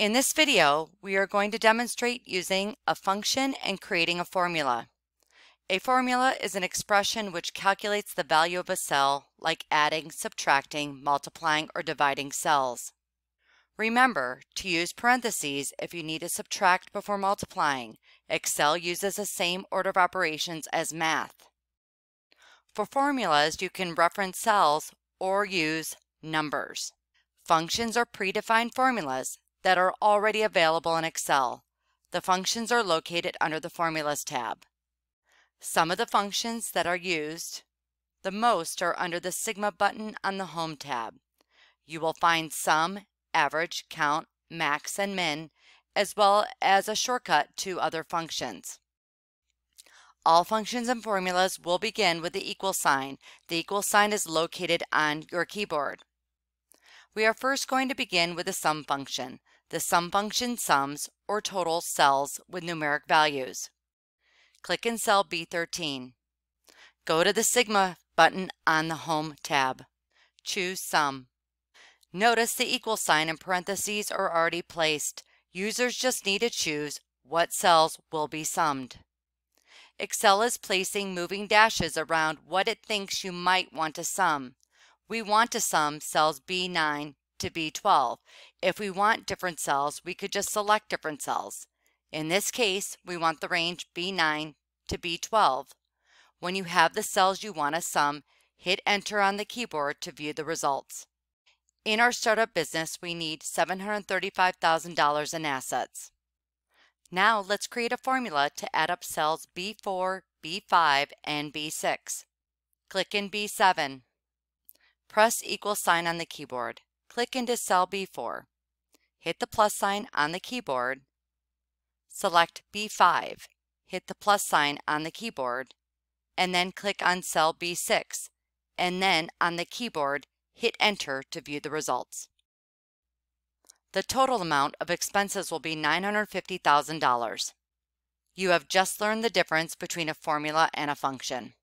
In this video, we are going to demonstrate using a function and creating a formula. A formula is an expression which calculates the value of a cell, like adding, subtracting, multiplying, or dividing cells. Remember to use parentheses if you need to subtract before multiplying. Excel uses the same order of operations as math. For formulas, you can reference cells or use numbers. Functions are predefined formulas that are already available in Excel. The functions are located under the Formulas tab. Some of the functions that are used the most are under the Sigma button on the Home tab. You will find sum, average, count, max, and min, as well as a shortcut to other functions. All functions and formulas will begin with the equal sign. The equal sign is located on your keyboard. We are first going to begin with the sum function. The sum function sums or totals cells with numeric values. Click in cell B13. Go to the Sigma button on the Home tab. Choose Sum. Notice the equal sign and parentheses are already placed. Users just need to choose what cells will be summed. Excel is placing moving dashes around what it thinks you might want to sum. We want to sum cells B9 to B12. If we want different cells, we could just select different cells. In this case, we want the range B9 to B12. When you have the cells you want to sum, hit Enter on the keyboard to view the results. In our startup business, we need $735,000 in assets. Now let's create a formula to add up cells B4, B5, and B6. Click in B7. Press equal sign on the keyboard. Click into cell B4. Hit the plus sign on the keyboard. Select B5. Hit the plus sign on the keyboard, and then click on cell B6, and then on the keyboard, hit Enter to view the results. The total amount of expenses will be $950,000. You have just learned the difference between a formula and a function.